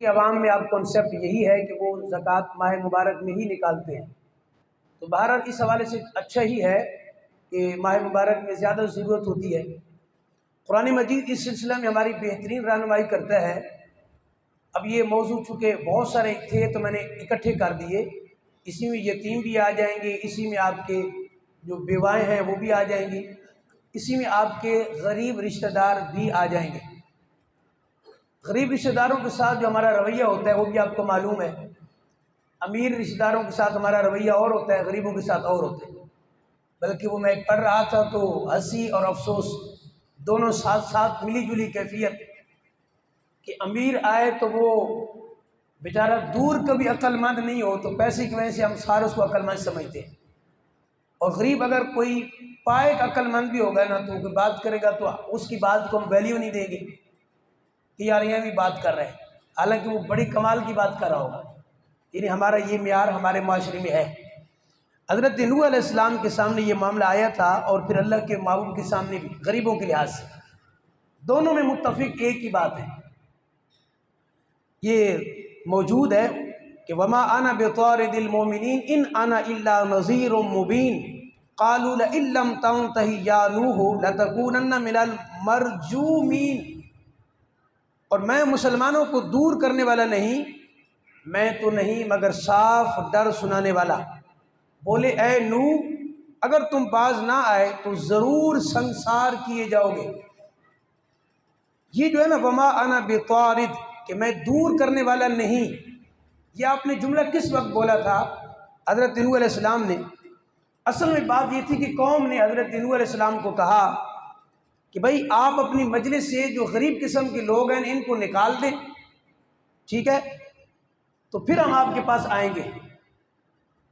کہ عوام میں اب کانسیپٹ یہی ہے کہ وہ زکوٰۃ ماہ مبارک میں ہی نکالتے ہیں، تو بہرحال اس حوالے سے اچھا ہی ہے کہ ماہ مبارک میں زیادہ ضرورت ہوتی ہے۔ قرآن مجید اس سلسلہ میں ہماری بہترین رہنمائی کرتا ہے۔ اب یہ موضوع چونکہ بہت سارے تھے تو میں نے اکٹھے کر دیے، اسی میں یتیم بھی آ جائیں گے، اسی میں آپ کے جو بیوائیں ہیں وہ بھی آ جائیں گی، اسی میں آپ کے غریب رشتہ دار بھی آ جائیں گے۔ غریب رشتہ داروں کے ساتھ جو ہمارا رویہ ہوتا ہے وہ بھی آپ کو معلوم ہے۔ امیر رشتہ داروں کے ساتھ ہمارا رویہ اور ہوتا ہے، غریبوں کے ساتھ اور ہوتا ہے۔ بلکہ وہ میں پڑھ رہا تھا تو ہنسی اور افسوس دونوں ساتھ ساتھ ملی جلی کیفیت کہ امیر آئے تو وہ بیچارہ دور کبھی عقل مند نہیں ہو تو پیسے کی وجہ سے ہم سارے اس کو عقل مند سمجھتے ہیں، اور غریب اگر کوئی پائے عقل مند بھی ہوگا نا تو کوئی بات کرے گا تو اس کی بات کو ہم ویلیو نہیں دیں گے کہ یار یہ بھی بات کر رہے ہیں، حالانکہ وہ بڑی کمال کی بات کر رہا ہوگا۔ یعنی ہمارا یہ معیار ہمارے معاشرے میں ہے۔ حضرت نوح علیہ السلام کے سامنے یہ معاملہ آیا تھا، اور پھر اللہ کے محبوب کے سامنے بھی غریبوں کے لحاظ سے دونوں میں متفق ایک ہی بات ہے، یہ موجود ہے کہ وما انا بطارد المؤمنین ان انا الا نذیر مبین قالوا لئن لم تنتہ یا نوح لتکونن من المرجومین، اور میں مسلمانوں کو دور کرنے والا نہیں، میں تو نہیں مگر صاف ڈر سنانے والا۔ بولے اے نوح اگر تم باز نہ آئے تو ضرور سنسار کیے جاؤ گے۔ یہ جو ہے نا وما انا بطارد کہ میں دور کرنے والا نہیں، یہ آپ نے جملہ کس وقت بولا تھا؟ حضرت نوح علیہ السلام نے۔ اصل میں بات یہ تھی کہ قوم نے حضرت نوح علیہ السلام کو کہا کہ بھائی آپ اپنی مجلس سے جو غریب قسم کے لوگ ہیں ان کو نکال دیں، ٹھیک ہے، تو پھر ہم آپ کے پاس آئیں گے۔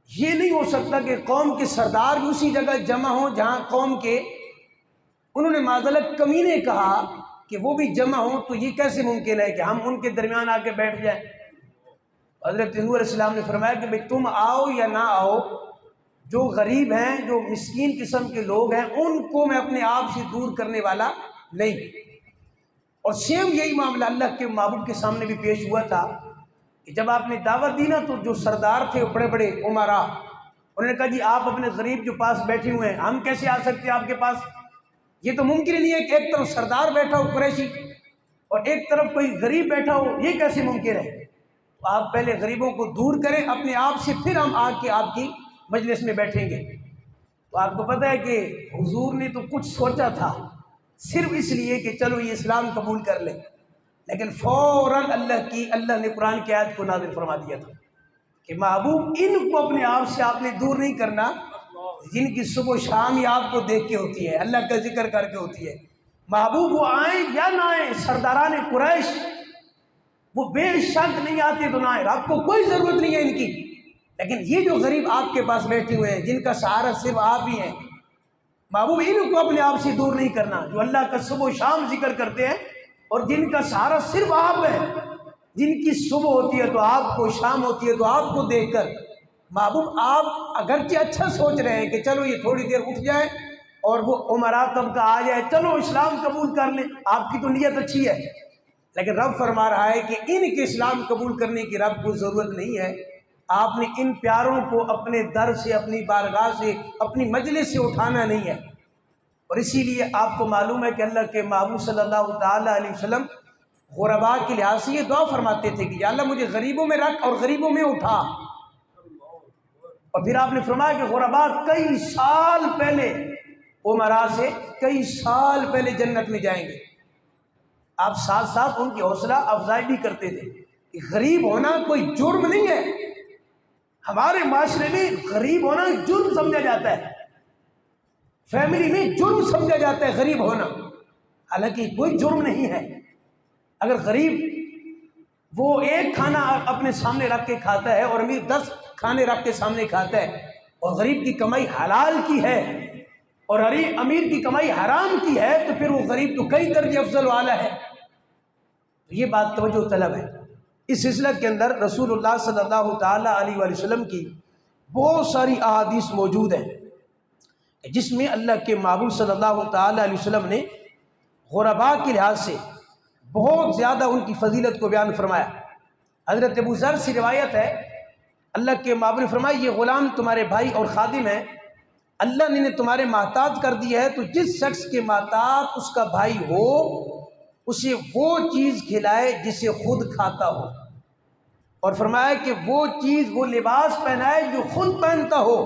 یہ نہیں ہو سکتا کہ قوم کے سردار بھی اسی جگہ جمع ہوں جہاں قوم کے انہوں نے معذلت کمینے کہا کہ وہ بھی جمع ہوں، تو یہ کیسے ممکن ہے کہ ہم ان کے درمیان آ کے بیٹھ جائیں؟ حضرت نوح علیہ السلام نے فرمایا کہ بھائی تم آؤ یا نہ آؤ، جو غریب ہیں جو مسکین قسم کے لوگ ہیں ان کو میں اپنے آپ سے دور کرنے والا نہیں۔ اور سیم یہی معاملہ اللہ کے محبوب کے سامنے بھی پیش ہوا تھا کہ جب آپ نے دعوت دی نا تو جو سردار تھے بڑے بڑے عمراء، انہوں نے کہا جی آپ اپنے غریب جو پاس بیٹھے ہوئے ہیں ہم کیسے آ سکتے ہیں آپ کے پاس؟ یہ تو ممکن ہی نہیں ہے کہ ایک طرف سردار بیٹھا ہو قریشی اور ایک طرف کوئی غریب بیٹھا ہو، یہ کیسے ممکن ہے؟ تو آپ پہلے غریبوں کو دور کریں اپنے آپ سے، پھر ہم آ کے آپ کی مجلس میں بیٹھیں گے۔ تو آپ کو پتہ ہے کہ حضور نے تو کچھ سوچا تھا صرف اس لیے کہ چلو یہ اسلام قبول کر لیں، لیکن فوراً اللہ نے قرآن کی آیت کو نازل فرما دیا تھا کہ محبوب ان کو اپنے آپ سے آپ نے دور نہیں کرنا جن کی صبح و شام ہی آپ کو دیکھ کے ہوتی ہے، اللہ کا ذکر کر کے ہوتی ہے۔ محبوب وہ آئیں یا نہ آئیں، سرداران قریش وہ بے شک نہیں آتے تو نہ آئے، آپ کو کوئی ضرورت نہیں ہے ان کی، لیکن یہ جو غریب آپ کے پاس بیٹھے ہوئے ہیں جن کا سہارا صرف آپ ہی ہیں، محبوب ان کو اپنے آپ سے دور نہیں کرنا، جو اللہ کا صبح و شام ذکر کرتے ہیں اور جن کا سہارا صرف آپ ہے، جن کی صبح ہوتی ہے تو آپ کو، شام ہوتی ہے تو آپ کو دیکھ کر محبوب آپ اگرچہ اچھا سوچ رہے ہیں کہ چلو یہ تھوڑی دیر اٹھ جائے اور وہ عمراء طبقہ آ جائے، چلو اسلام قبول کر لیں، آپ کی تو نیت اچھی ہے، لیکن رب فرما رہا ہے کہ ان کے اسلام قبول کرنے کی رب کو ضرورت نہیں ہے۔ آپ نے ان پیاروں کو اپنے در سے، اپنی بارگاہ سے، اپنی مجلس سے اٹھانا نہیں ہے۔ اور اسی لیے آپ کو معلوم ہے کہ اللہ کے محبوب صلی اللہ تعالیٰ علیہ وسلم غرباء کے لحاظ سے یہ دعا فرماتے تھے کہ یا اللہ مجھے غریبوں میں رکھ اور غریبوں میں اٹھا۔ اور پھر آپ نے فرمایا کہ غرباء کئی سال پہلے عمراء سے کئی سال پہلے جنت میں جائیں گے۔ آپ ساتھ ساتھ ان کی حوصلہ افزائی بھی کرتے تھے کہ غریب ہونا کوئی جرم نہیں ہے، ہمارے معاشرے میں غریب ہونا جرم سمجھا جاتا ہے، فیملی میں جرم سمجھا جاتا ہے غریب ہونا، حالانکہ کوئی جرم نہیں ہے۔ اگر غریب وہ ایک کھانا اپنے سامنے رکھ کے کھاتا ہے اور امیر 10 کھانے رکھ کے سامنے کھاتا ہے، اور غریب کی کمائی حلال کی ہے اور امیر کی کمائی حرام کی ہے، تو پھر وہ غریب تو کئی درجے افضل والا ہے۔ تو یہ بات توجہ طلب ہے۔ اس سلسلہ کے اندر رسول اللہ صلی اللہ تعالیٰ علیہ وآلہ وسلم کی بہت ساری احادیث موجود ہیں جس میں اللہ کے محبوب صلی اللہ تعالیٰ علیہ وسلم نے غرباء کے لحاظ سے بہت زیادہ ان کی فضیلت کو بیان فرمایا۔ حضرت ابو ذر سے روایت ہے، اللہ کے محبوب نے فرمایا یہ غلام تمہارے بھائی اور خادم ہے، اللہ نے تمہارے محتاج کر دیا ہے، تو جس شخص کے محتاج اس کا بھائی ہو اسے وہ چیز کھلائے جسے خود کھاتا ہو، اور فرمایا کہ وہ چیز، وہ لباس پہنائے جو خود پہنتا ہو۔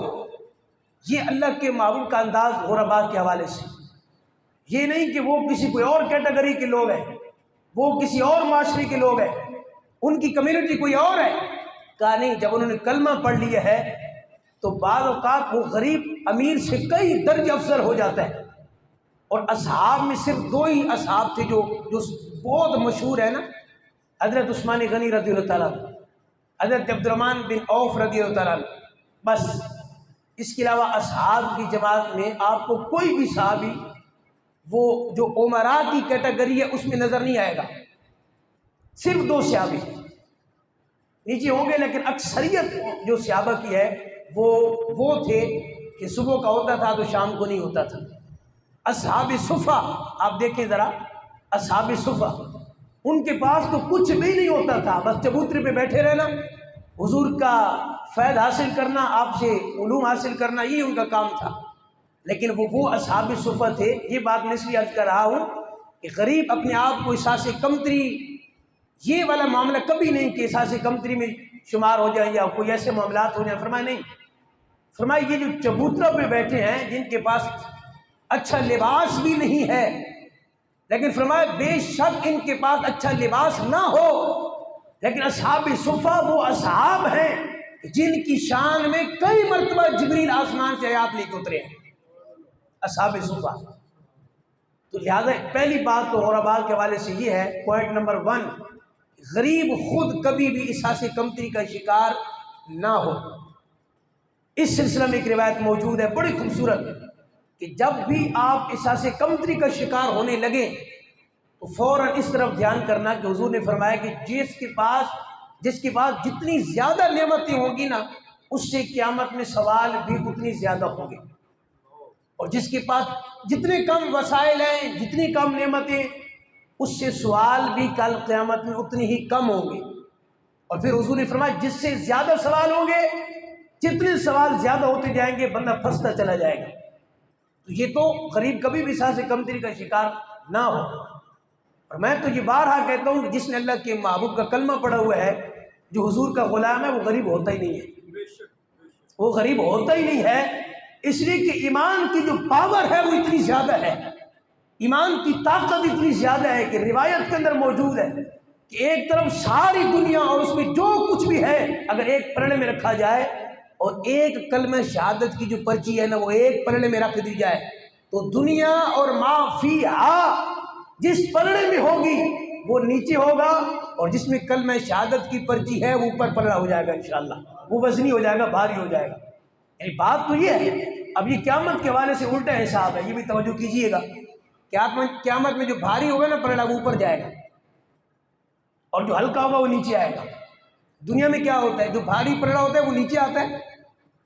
یہ اللہ کے محبوب کا انداز غرباء کے حوالے سے، یہ نہیں کہ وہ کسی کوئی اور کیٹیگری کے لوگ ہیں، وہ کسی اور معاشرے کے لوگ ہیں، ان کی کمیونٹی کوئی اور ہے، کہا نہیں، جب انہوں نے کلمہ پڑھ لیا ہے تو بعض اوقات وہ غریب امیر سے کئی درجہ افضل ہو جاتا ہے۔ اور اصحاب میں صرف دو ہی اصحاب تھے جو بہت مشہور ہے نا، حضرت عثمان غنی رضی اللہ تعالیٰ عنہ، حضرت عبد الرحمن بن عوف رضی اللہ تعالیٰ عنہ، بس اس کے علاوہ اصحاب کی جماعت میں آپ کو کوئی بھی صحابی وہ جو عمراء کی کیٹیگری ہے اس میں نظر نہیں آئے گا، صرف دو صحابی نیچے ہوں گے، لیکن اکثریت جو صحابہ کی ہے وہ تھے کہ صبح کا ہوتا تھا تو شام کو نہیں ہوتا تھا۔ اصحاب صفا آپ دیکھیں ذرا، اصحاب صفا ان کے پاس تو کچھ بھی نہیں ہوتا تھا، بس چبوترے پہ بیٹھے رہنا، حضور کا فیض حاصل کرنا، آپ سے علوم حاصل کرنا، یہ ان کا کام تھا۔ لیکن وہ اصحاب صفا تھے۔ یہ بات میں اس لیے عرض کر رہا ہوں کہ غریب اپنے آپ کو احساس کمتری، یہ والا معاملہ کبھی نہیں کہ احساس کمتری میں شمار ہو جائیں یا کوئی ایسے معاملات ہو جائیں، فرمایا نہیں، فرمایا یہ جو چبوترا پہ بیٹھے ہیں جن کے پاس اچھا لباس بھی نہیں ہے، لیکن فرمایا بے شک ان کے پاس اچھا لباس نہ ہو، لیکن اصحاب صفا وہ اصحاب ہیں جن کی شان میں کئی مرتبہ جبریل آسمان سے آیات لے کے اترے ہیں، اصحاب صفا۔ تو لہذا پہلی بات تو غرباء کے حوالے سے یہ ہے، پوائنٹ نمبر 1، غریب خود کبھی بھی احساس کمتری کا شکار نہ ہو۔ اس سلسلہ میں ایک روایت موجود ہے بڑی خوبصورت کہ جب بھی آپ احساس کمتری کا شکار ہونے لگے تو فوراً اس طرف دھیان کرنا کہ حضور نے فرمایا کہ جس کے پاس جتنی زیادہ نعمتیں ہوں گی نا، اس سے قیامت میں سوال بھی اتنی زیادہ ہوں گے، اور جس کے پاس جتنے کم وسائل ہیں، جتنی کم نعمتیں، اس سے سوال بھی کل قیامت میں اتنی ہی کم ہوں گے۔ اور پھر حضور نے فرمایا جس سے زیادہ سوال ہوں گے، جتنے سوال زیادہ ہوتے جائیں گے بندہ پھنستا چلا جائے گا۔ تو یہ تو غریب کبھی بھی احساس کمتری کا شکار نہ ہو۔ اور میں تو یہ بارہا کہتا ہوں کہ جس نے اللہ کے محبوب کا کلمہ پڑھا ہوا ہے، جو حضور کا غلام ہے، وہ غریب ہوتا ہی نہیں ہے، وہ غریب ہوتا ہی نہیں ہے، اس لیے کہ ایمان کی جو پاور ہے وہ اتنی زیادہ ہے، ایمان کی طاقت اتنی زیادہ ہے کہ روایت کے اندر موجود ہے کہ ایک طرف ساری دنیا اور اس میں جو کچھ بھی ہے اگر ایک پلڑے میں رکھا جائے، اور ایک کلمہ شہادت کی جو پرچی ہے نا وہ ایک پلڑے میں رکھ دی جائے، تو دنیا اور ما فیہا جس پلڑے میں ہوگی وہ نیچے ہوگا، اور جس میں کلمہ شہادت کی پرچی ہے وہ اوپر پلڑا ہو جائے گا، انشاءاللہ وہ وزنی ہو جائے گا، بھاری ہو جائے گا۔ یعنی بات تو یہ ہے۔ اب یہ قیامت کے حوالے سے الٹا حساب ہے، یہ بھی توجہ کیجئے گا، قیامت میں جو بھاری ہوگا نا پلڑا وہ اوپر جائے گا، اور جو ہلکا ہوگا وہ نیچے آئے گا۔ دنیا میں کیا ہوتا ہے، جو بھاری پلڑا ہوتا ہے وہ نیچے آتا ہے،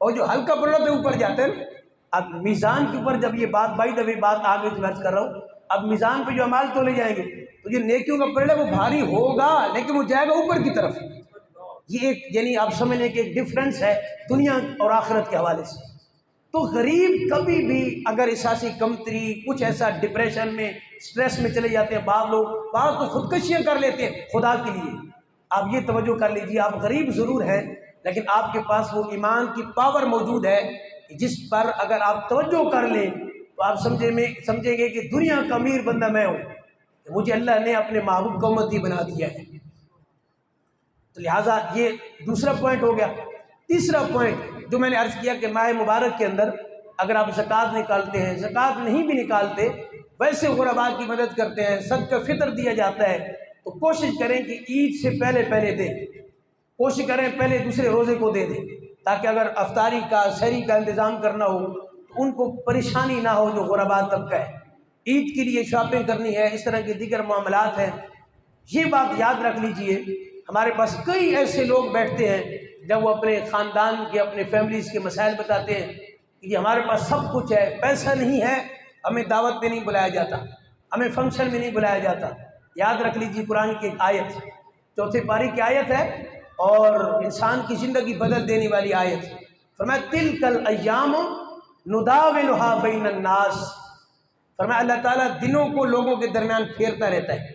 اور جو ہلکا پلڑا ہوتا ہے اوپر جاتا ہے۔ اب میزان کے اوپر جب یہ بات بائی دفعہ بات آگے جو عرض کر رہا ہوں، اب میزان پہ جو اعمال تولے جائیں گے تو جو نیکیوں کا پلڑا وہ بھاری ہوگا لیکن وہ جائے گا اوپر کی طرف۔ یہ ایک یعنی آپ سمجھ لیں کہ ایک ڈفرنس ہے دنیا اور آخرت کے حوالے سے۔ تو غریب کبھی بھی اگر احساسی کمتری، کچھ ایسا ڈپریشن میں، سٹریس میں چلے جاتے ہیں، بعض تو خودکشیاں کر لیتے ہیں خدا کے لیے۔ آپ یہ توجہ کر لیجیے، آپ غریب ضرور ہیں لیکن آپ کے پاس وہ ایمان کی پاور موجود ہے جس پر اگر آپ توجہ کر لیں تو آپ سمجھیں گے کہ دنیا کا امیر بندہ میں ہوں، کہ مجھے اللہ نے اپنے محبوب کا امتی بنا دیا ہے۔ تو لہٰذا یہ دوسرا پوائنٹ ہو گیا۔ تیسرا پوائنٹ جو میں نے عرض کیا کہ ماہ مبارک کے اندر اگر آپ زکوٰۃ نکالتے ہیں، زکوٰۃ نہیں بھی نکالتے، ویسے غرباء کی مدد کرتے ہیں، صدقہ فطر دیا جاتا ہے، تو کوشش کریں کہ عید سے پہلے دیں، کوشش کریں پہلے دوسرے روزے کو دے دیں، تاکہ اگر افطاری کا سحری کا انتظام کرنا ہو تو ان کو پریشانی نہ ہو جو غرباء طبقہ ہے۔ عید کے لیے شاپنگ کرنی ہے، اس طرح کے دیگر معاملات ہیں۔ یہ بات یاد رکھ لیجئے، ہمارے پاس کئی ایسے لوگ بیٹھتے ہیں جب وہ اپنے خاندان کے، اپنے فیملیز کے مسائل بتاتے ہیں کہ یہ ہمارے پاس سب کچھ ہے، پیسہ نہیں ہے، ہمیں دعوت میں نہیں بلایا جاتا، ہمیں فنکشن میں نہیں بلایا جاتا۔ یاد رکھ لیجئے قرآن کی ایک آیت، چوتھے پاری کی آیت ہے اور انسان کی زندگی بدل دینے والی آیت. فرمایا تلک الایام نداولھا بین الناس. فرمایا اللہ تعالیٰ دنوں کو لوگوں کے درمیان پھیرتا رہتا ہے.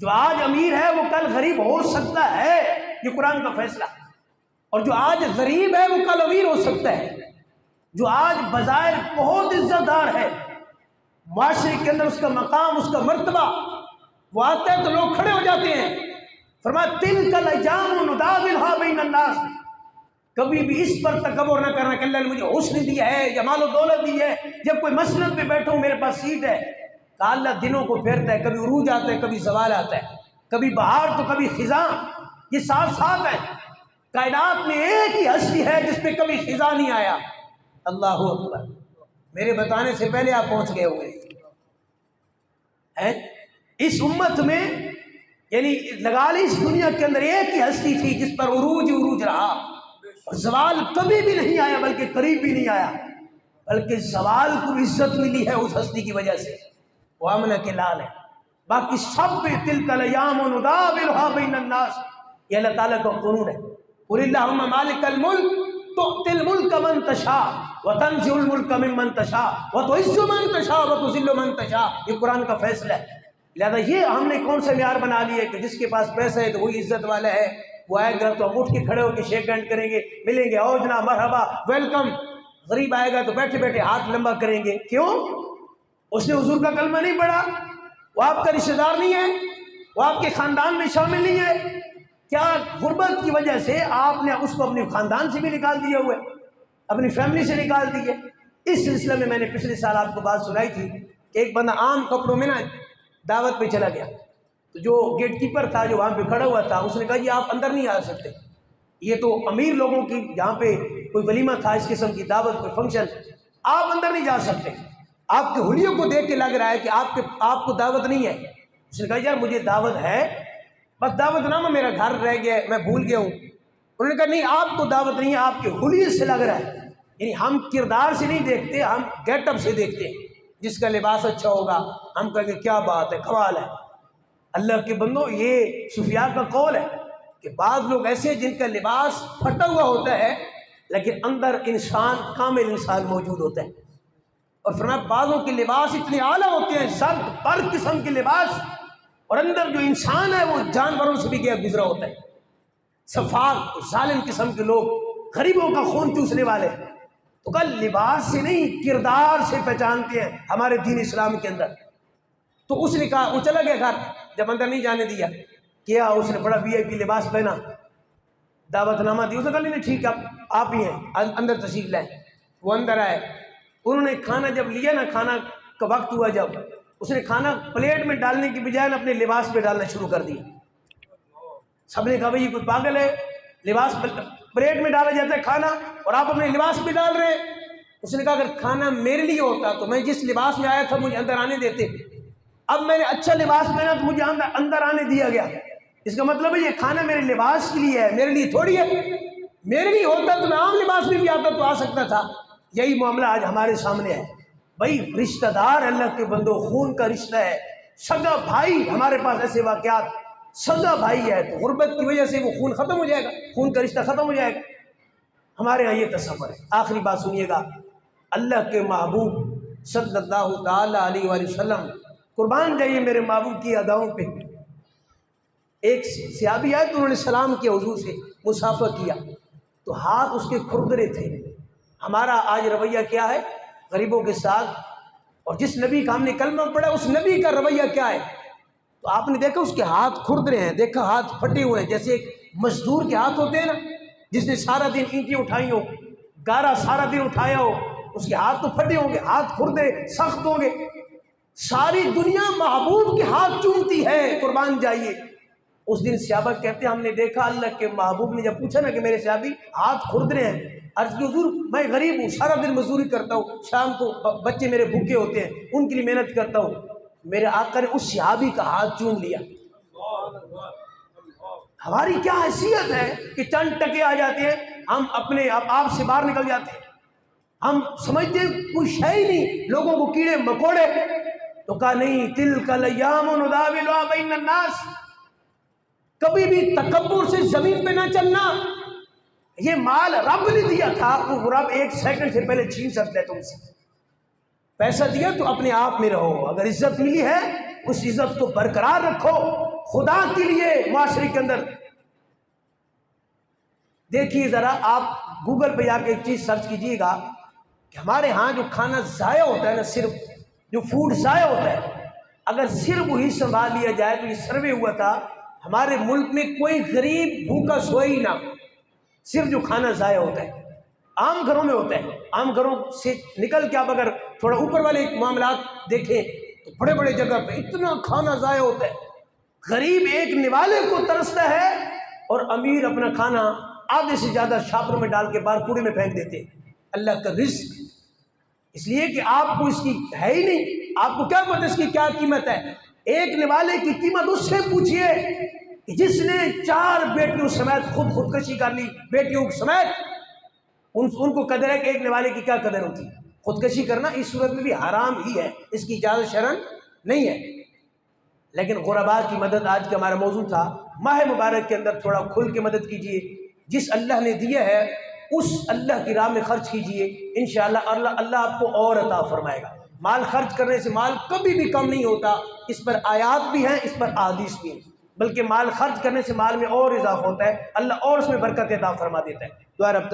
جو آج امیر ہے وہ کل غریب ہو سکتا ہے، یہ قرآن کا فیصلہ. اور جو آج غریب ہے وہ کل امیر ہو سکتا ہے. جو آج بظاہر بہت عزت دار ہے، معاشرے کے اندر اس کا مقام، اس کا مرتبہ، وہ آتا ہے تو لوگ کھڑے ہو جاتے ہیں. فرمایا تلک الایام نداولھا بین الناس. کبھی بھی اس پر تکبر نہ کرنا کہ اللہ نے مجھے حسن دیا ہے یا مال و دولت دی ہے، جب کوئی مسند پہ بیٹھا ہوں میرے پاس سیٹ ہے. کہا اللہ دنوں کو پھیرتا ہے، کبھی عروج آتا ہے، کبھی زوال آتا ہے، کبھی بہار تو کبھی خزاں. یہ ساتھ ساتھ ہے. کائنات میں ایک ہی ہستی ہے جس پہ کبھی خزاں نہیں آیا. اللہ اکبر. میرے بتانے سے پہلے آپ پہنچ گئے ہوئے ہیں. اس امت میں یعنی لگا لی اس دنیا کے اندر ایک ہی ہستی تھی جس پر عروج عروج رہا، اور زوال کبھی بھی نہیں آیا، بلکہ قریب بھی نہیں آیا، بلکہ زوال کو عزت ملی ہے اس ہستی کی وجہ سے. وہ آمنہ کے لال ہے. باقی سب پہ تلک الایام نداولھا بین الناس، یہ اللہ تعالیٰ کا قانون ہے. قل اللہم مالک الملک تؤتی الملک من تشاء وتنزع الملک ممن تشاء وتعز من تشاء وتذل من تشاء. یہ قرآن کا فیصلہ ہے. لہذا یہ ہم نے کون سے معیار بنا لیے کہ جس کے پاس پیسہ ہے تو وہی عزت والا ہے، وہ آئے گا تو ہم اٹھ کے کھڑے ہو کے شیک ہینڈ کریں گے، ملیں گے، او جناب مرحبا ویلکم. غریب آئے گا تو بیٹھے بیٹھے ہاتھ لمبا کریں گے. کیوں؟ اس نے حضور کا کلمہ نہیں پڑھا، وہ آپ کا رشتہ دار نہیں ہے، وہ آپ کے خاندان میں شامل نہیں ہے. کیا غربت کی وجہ سے آپ نے اس کو اپنے خاندان سے بھی نکال دیا ہوا ہے، اپنی فیملی سے نکال دیے؟ اس سلسلے میں میں نے پچھلے سال آپ کو بات سنائی تھی کہ ایک بندہ عام کپڑوں میں نا دعوت پہ چلا گیا، تو جو گیٹ کیپر تھا جو وہاں پہ کھڑا ہوا تھا اس نے کہا جی آپ اندر نہیں آ سکتے، یہ تو امیر لوگوں کی یہاں پہ کوئی ولیمہ تھا اس قسم کی دعوت، کوئی فنکشن، آپ اندر نہیں جا سکتے. آپ کے حلیوں کو دیکھ کے لگ رہا ہے کہ آپ کو دعوت نہیں ہے. اس نے کہا یار مجھے دعوت ہے، بس دعوت نامہ میرا گھر رہ گیا، میں بھول گیا ہوں. انہوں نے کہا نہیں آپ کو دعوت نہیں ہے، آپ کے حلیے سے لگ رہا ہے. یعنی ہم کردار سے نہیں دیکھتے، ہم گیٹ اپ سے دیکھتے ہیں. جس کا لباس اچھا ہوگا ہم کہیں گے کیا بات ہے، کمال ہے. اللہ کے بندو یہ سفیاء کا قول ہے کہ بعض لوگ ایسے جن کا لباس پھٹا ہوا ہوتا ہے لیکن اندر انسان کامل انسان موجود ہوتا ہے. اور فرمایا بعضوں کے لباس اتنے اعلیٰ ہوتے ہیں، زرد پر قسم کے لباس، اور اندر جو انسان ہے وہ جانوروں سے بھی گیا گزرا ہوتا ہے. صفاق ظالم قسم کے لوگ، غریبوں کا خون چوسنے والے. تو کل لباس سے نہیں کردار سے پہچانتے ہیں ہمارے دین اسلام کے اندر. تو اس نے کہا، وہ چلا گیا گھر، جب اندر نہیں جانے دیا کیا اس نے بڑا وی آئی پی لباس پہنا، دعوت نامہ دی. اس نے کہا نہیں ٹھیک ہے آپ ہی ہیں، اندر تشریف لائیں. وہ اندر آئے، انہوں نے کھانا جب لیا نا، کھانا کا وقت ہوا جب، اس نے کھانا پلیٹ میں ڈالنے کی بجائے اپنے لباس پہ ڈالنا شروع کر دیا. سب نے کہا بھائی یہ کوئی پاگل ہے، لباس پلیٹ میں ڈالا جاتا ہے کھانا اور آپ اپنے لباس پہ ڈال رہے ہیں. اس نے کہا اگر کھانا میرے لیے ہوتا تو میں جس لباس میں آیا تھا مجھے اندر آنے دیتے. اب میں نے اچھا لباس پہنا تو مجھے اندر آنے دیا گیا. اس کا مطلب ہے یہ کھانا میرے لباس کے لیے ہے، میرے لیے تھوڑی ہے. میرے لیے ہوتا تو میں عام لباس میں بھی آتا تو آ سکتا تھا. یہی معاملہ آج ہمارے سامنے ہے. بھائی رشتہ دار اللہ کے بندو، خون کا رشتہ ہے، سگا بھائی. ہمارے پاس ایسے واقعات، سگا بھائی ہے تو غربت کی وجہ سے وہ خون ختم ہو جائے گا، خون کا رشتہ ختم ہو جائے گا. ہمارے یہاں یہ تصور ہے. آخری بات سنیے گا، اللہ کے محبوب صلی اللہ تعالی علیہ وآلہ وسلم، قربان جائیے میرے محبوب کی اداؤں پہ. ایک صحابی آئے تو انہوں نے سلام کیا، حضور سے مصافحہ کیا تو ہاتھ اس کے کھردرے تھے. ہمارا آج رویہ کیا ہے غریبوں کے ساتھ؟ اور جس نبی کا ہم نے کلمہ پڑھا اس نبی کا رویہ کیا ہے؟ تو آپ نے دیکھا اس کے ہاتھ کھردرے ہیں، دیکھا ہاتھ پھٹے ہوئے ہیں، جیسے ایک مزدور کے ہاتھ ہوتے ہیں نا، جس نے سارا دن اینٹیں اٹھائی ہو، گارا سارا دن اٹھایا ہو، اس کے ہاتھ تو پھٹے ہوں گے، ہاتھ کھردرے سخت ہوں گے. ساری دنیا محبوب کے ہاتھ چومتی ہے، قربان جائیے. اس دن صحابہ کہتے ہیں ہم نے دیکھا اللہ کے محبوب نے جب پوچھا نا کہ میرے صحابی ہاتھ کھردرے ہیں، عرض کی حضور میں غریب ہوں، سارا دن مزدوری کرتا ہوں، شام کو بچے میرے بھوکے ہوتے ہیں ان کے لیے محنت کرتا ہوں. میرے آقا نے اس صحابی کا ہاتھ چوم لیا. ہماری کیا حیثیت ہے کہ چند ٹکے آ جاتے ہیں ہم اپنے آپ سے باہر نکل جاتے ہیں، ہم سمجھتے ہیں کوئی شے ہی نہیں، لوگوں کو کیڑے مکوڑے. تو کہا نہیں، تلک الایام نداولھا بین الناس. کبھی بھی تکبر سے زمین پہ نہ چلنا. یہ مال رب نے دیا تھا، وہ رب 1 سیکنڈ سے پہلے چھین سکتا ہے تم سے. پیسہ دیا تو اپنے آپ میں رہو. اگر عزت ملی ہے اس عزت کو برقرار رکھو خدا کے لیے. معاشرے کے اندر دیکھیے ذرا، آپ گوگل پہ جا کے ایک چیز سرچ کیجیے گا کہ ہمارے ہاں جو کھانا ضائع ہوتا ہے نا، صرف جو فوڈ ضائع ہوتا ہے، اگر صرف وہی سنبھال لیا جائے تو یہ سروے ہوا تھا ہمارے ملک میں کوئی غریب بھوکا سوئے ہی نہ. صرف جو کھانا ضائع ہوتا ہے عام گھروں میں ہوتا ہے. عام گھروں سے نکل کے آپ اگر تھوڑا اوپر والے معاملات دیکھیں تو بڑے بڑے جگہ پہ اتنا کھانا ضائع ہوتا ہے. غریب ایک نوالے کو ترستا ہے اور امیر اپنا کھانا آدھے سے زیادہ شاپر میں ڈال کے باہر کوڑے میں پھینک دیتے. اللہ کا رزق، اس لیے کہ آپ کو اس کی ہے ہی نہیں. آپ کو کیا پتہ اس کی کیا قیمت ہے؟ ایک نوالے کی قیمت اس سے پوچھئے کہ جس نے 4 بیٹیوں سمیت خودکشی کر لی. بیٹیوں سمیت ان کو قدر ہے کہ ایک نوالے کی کیا قدر ہوتی. خودکشی کرنا اس صورت میں بھی حرام ہی ہے، اس کی اجازت شرعاً نہیں ہے. لیکن غرباء کی مدد آج کا ہمارا موضوع تھا. ماہ مبارک کے اندر تھوڑا کھل کے مدد کیجیے. جس اللہ نے دیا ہے اس اللہ کی راہ میں خرچ کیجیے. انشاءاللہ اللہ آپ کو اور عطا فرمائے گا. مال خرچ کرنے سے مال کبھی بھی کم نہیں ہوتا. اس پر آیات بھی ہیں، اس پر احادیث بھی ہیں. بلکہ مال خرچ کرنے سے مال میں اور اضافہ ہوتا ہے، اللہ اور اس میں برکت عطا فرما دیتا ہے. دعا رب